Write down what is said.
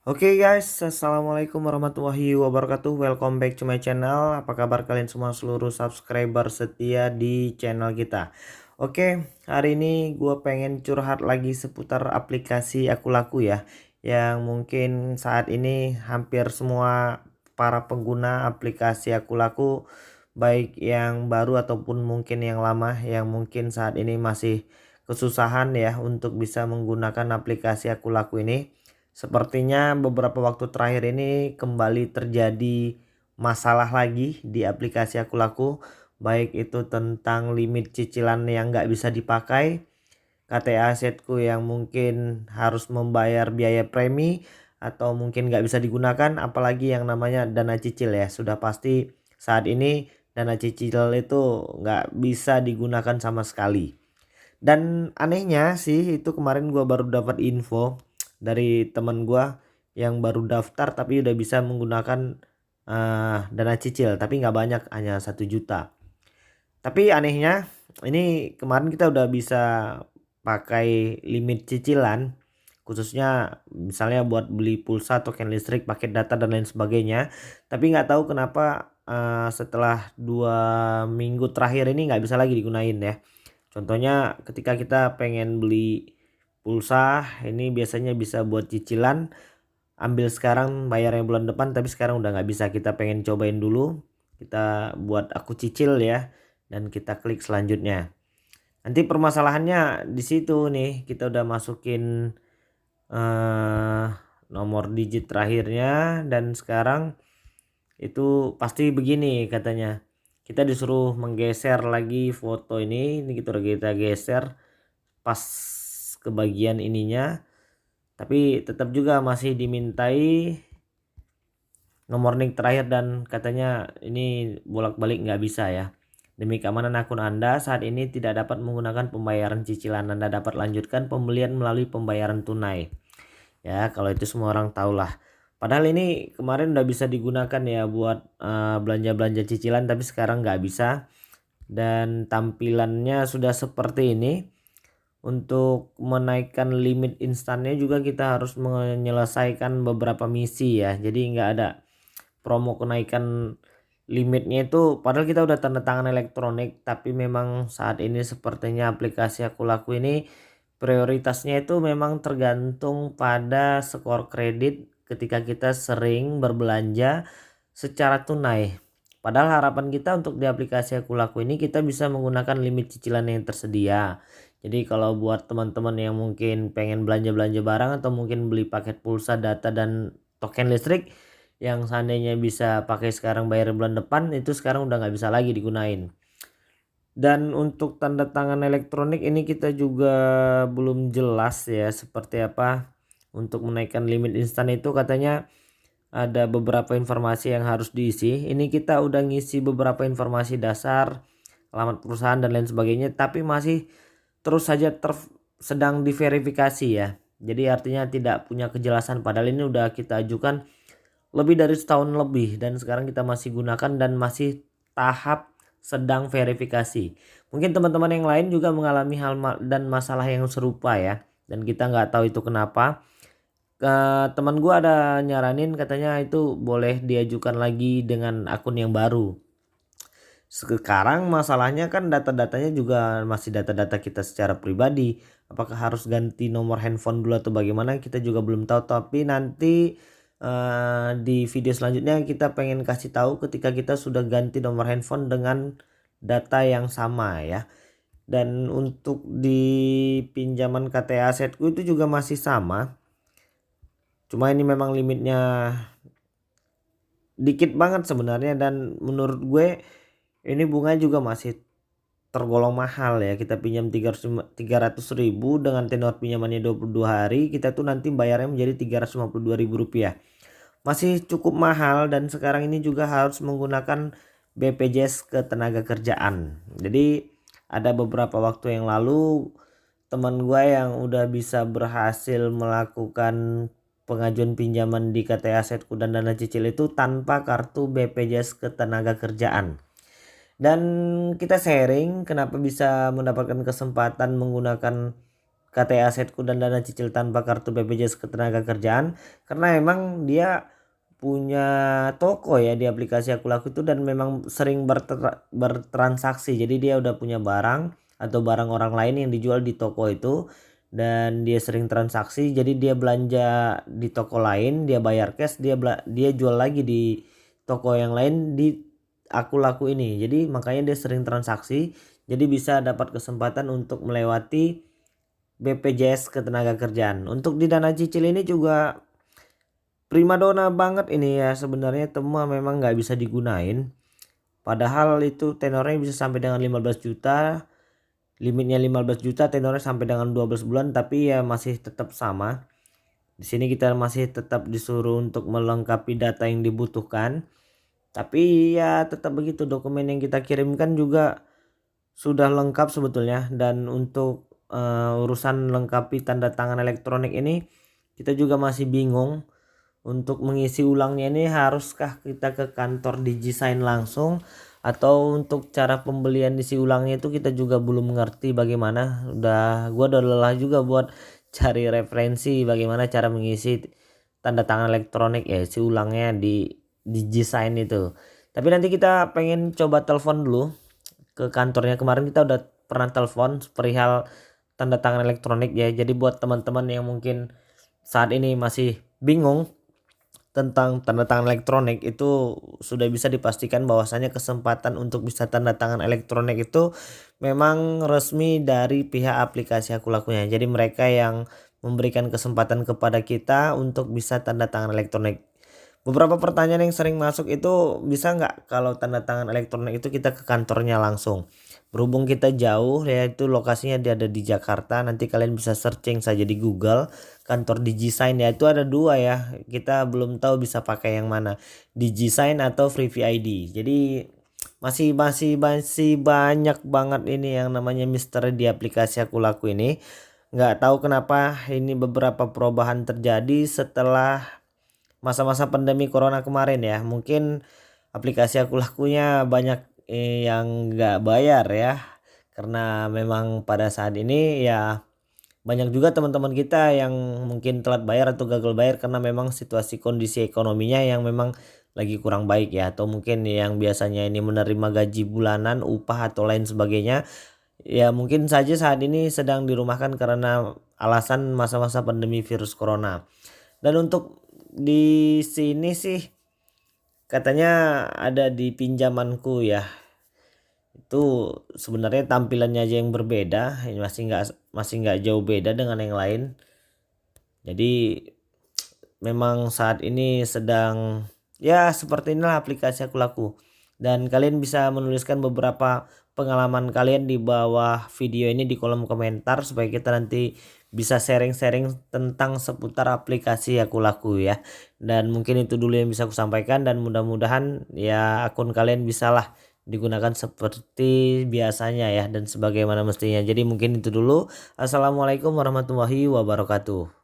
Oke guys, assalamualaikum warahmatullahi wabarakatuh. Welcome back to my channel. Apa kabar kalian semua seluruh subscriber setia di channel kita? Oke, hari ini gue pengen curhat lagi seputar aplikasi Aku Laku ya, yang mungkin saat ini hampir semua para pengguna aplikasi Aku Laku, baik yang baru ataupun mungkin yang lama, yang mungkin saat ini masih kesusahan ya untuk bisa menggunakan aplikasi Aku Laku ini. Sepertinya beberapa waktu terakhir ini kembali terjadi masalah lagi di aplikasi Aku Laku, baik itu tentang limit cicilan yang nggak bisa dipakai, KTA asetku yang mungkin harus membayar biaya premi atau mungkin nggak bisa digunakan, apalagi yang namanya dana cicil ya. Sudah pasti saat ini dana cicil itu nggak bisa digunakan sama sekali. Dan anehnya sih itu kemarin gua baru dapat info dari teman gua yang baru daftar tapi udah bisa menggunakan dana cicil, tapi nggak banyak, hanya 1 juta. Tapi anehnya ini kemarin kita udah bisa pakai limit cicilan, khususnya misalnya buat beli pulsa, token listrik, paket data dan lain sebagainya. Tapi nggak tahu kenapa setelah 2 minggu terakhir ini nggak bisa lagi digunain ya. Contohnya ketika kita pengen beli pulsa, ini biasanya bisa buat cicilan, ambil sekarang bayarnya bulan depan, tapi sekarang udah nggak bisa. Kita pengen cobain dulu, kita buat aku cicil ya, dan kita klik selanjutnya. Nanti permasalahannya di situ nih, kita udah masukin eh, nomor digit terakhirnya dan sekarang itu pasti begini katanya. Kita disuruh menggeser lagi foto ini kita geser pas ke bagian ininya, tapi tetap juga masih dimintai nomor nik terakhir dan katanya ini bolak-balik nggak bisa ya. Demi keamanan akun Anda, saat ini tidak dapat menggunakan pembayaran cicilan. Anda dapat lanjutkan pembelian melalui pembayaran tunai. Ya, kalau itu semua orang tahu lah. Padahal ini kemarin udah bisa digunakan ya buat belanja-belanja cicilan, tapi sekarang nggak bisa. Dan tampilannya sudah seperti ini. Untuk menaikkan limit instannya juga kita harus menyelesaikan beberapa misi ya. Jadi nggak ada promo kenaikan limitnya itu, padahal kita udah tanda tangan elektronik, tapi memang saat ini sepertinya aplikasi Aku Laku ini prioritasnya itu memang tergantung pada skor kredit ketika kita sering berbelanja secara tunai. Padahal harapan kita untuk di aplikasi Aku Laku ini kita bisa menggunakan limit cicilan yang tersedia. Jadi kalau buat teman-teman yang mungkin pengen belanja-belanja barang atau mungkin beli paket pulsa, data dan token listrik yang seandainya bisa pakai sekarang bayar bulan depan, itu sekarang udah nggak bisa lagi digunain. Dan untuk tanda tangan elektronik ini kita juga belum jelas ya seperti apa. Untuk menaikkan limit instan itu katanya ada beberapa informasi yang harus diisi. Ini kita udah ngisi beberapa informasi dasar, alamat perusahaan dan lain sebagainya, tapi masih terus saja sedang diverifikasi ya. Jadi artinya tidak punya kejelasan, padahal ini udah kita ajukan lebih dari setahun lebih dan sekarang kita masih gunakan dan masih tahap sedang verifikasi. Mungkin teman-teman yang lain juga mengalami hal dan masalah yang serupa ya, dan kita nggak tahu itu kenapa. Teman gua ada nyaranin katanya itu boleh diajukan lagi dengan akun yang baru. Sekarang masalahnya kan data-datanya juga masih data-data kita secara pribadi. Apakah harus ganti nomor handphone dulu atau bagaimana, kita juga belum tahu. Tapi nanti di video selanjutnya kita pengen kasih tahu ketika kita sudah ganti nomor handphone dengan data yang sama ya. Dan untuk di pinjaman KTA asetku itu juga masih sama. Cuma ini memang limitnya dikit banget sebenarnya, dan menurut gue ini bunga juga masih tergolong mahal ya. Kita pinjam 300.000 dengan tenor pinjamannya 22 hari, kita tuh nanti bayarnya menjadi Rp352.000. Masih cukup mahal, dan sekarang ini juga harus menggunakan BPJS Ketenagakerjaan. Jadi ada beberapa waktu yang lalu teman gue yang udah bisa berhasil melakukan pengajuan pinjaman di KTA Asetku dan dana cicil itu tanpa kartu BPJS Ketenagakerjaan. Dan kita sharing kenapa bisa mendapatkan kesempatan menggunakan KTA Setku dan dana cicil tanpa kartu BPJS Ketenagakerjaan, karena emang dia punya toko ya di aplikasi Aku Laku itu, dan memang sering bertransaksi. Jadi dia udah punya barang atau barang orang lain yang dijual di toko itu, dan dia sering transaksi. Jadi dia belanja di toko lain, dia bayar cash, dia jual lagi di toko yang lain di Aku Laku ini. Jadi makanya dia sering transaksi, jadi bisa dapat kesempatan untuk melewati BPJS Ketenagakerjaan. Untuk di dana cicil ini juga primadona banget ini ya sebenarnya, semua memang nggak bisa digunain. Padahal itu tenornya bisa sampai dengan 15 juta, limitnya 15 juta, tenornya sampai dengan 12 bulan, tapi ya masih tetap sama. Di sini kita masih tetap disuruh untuk melengkapi data yang dibutuhkan. Tapi ya tetap begitu, dokumen yang kita kirimkan juga sudah lengkap sebetulnya. Dan untuk urusan lengkapi tanda tangan elektronik ini kita juga masih bingung. Untuk mengisi ulangnya ini haruskah kita ke kantor DigiSign langsung, atau untuk cara pembelian isi ulangnya itu kita juga belum mengerti bagaimana. Gua udah lelah juga buat cari referensi bagaimana cara mengisi tanda tangan elektronik ya isi ulangnya di DigiSign itu. Tapi nanti kita pengen coba telepon dulu ke kantornya. Kemarin kita udah pernah telepon perihal tanda tangan elektronik ya. Jadi buat teman-teman yang mungkin saat ini masih bingung tentang tanda tangan elektronik, itu sudah bisa dipastikan bahwasanya kesempatan untuk bisa tanda tangan elektronik itu memang resmi dari pihak aplikasi Aku Lakunya. Jadi mereka yang memberikan kesempatan kepada kita untuk bisa tanda tangan elektronik. Beberapa pertanyaan yang sering masuk itu, bisa nggak kalau tanda tangan elektronik itu kita ke kantornya langsung? Berhubung kita jauh, yaitu lokasinya dia ada di Jakarta, nanti kalian bisa searching saja di Google kantor DigiSign ya, itu ada dua ya. Kita belum tahu bisa pakai yang mana, DigiSign atau Free VID. Jadi masih banyak banget ini yang namanya misteri di aplikasi Aku Laku ini. Nggak tahu kenapa ini beberapa perubahan terjadi setelah masa-masa pandemi corona kemarin ya. Mungkin aplikasi Aku Lakunya banyak yang nggak bayar ya, karena memang pada saat ini ya banyak juga teman-teman kita yang mungkin telat bayar atau gagal bayar karena memang situasi kondisi ekonominya yang memang lagi kurang baik ya, atau mungkin yang biasanya ini menerima gaji bulanan, upah atau lain sebagainya ya, mungkin saja saat ini sedang dirumahkan karena alasan masa-masa pandemi virus corona. Dan untuk di sini sih katanya ada di pinjamanku ya, itu sebenarnya tampilannya aja yang berbeda, masih nggak jauh beda dengan yang lain. Jadi memang saat ini sedang ya seperti inilah aplikasi Aku Laku. Dan kalian bisa menuliskan beberapa pengalaman kalian di bawah video ini di kolom komentar, supaya kita nanti bisa sharing-sharing tentang seputar aplikasi Aku Laku ya. Dan mungkin itu dulu yang bisa aku sampaikan, dan mudah-mudahan ya akun kalian bisalah digunakan seperti biasanya ya, dan sebagaimana mestinya. Jadi mungkin itu dulu. Assalamualaikum warahmatullahi wabarakatuh.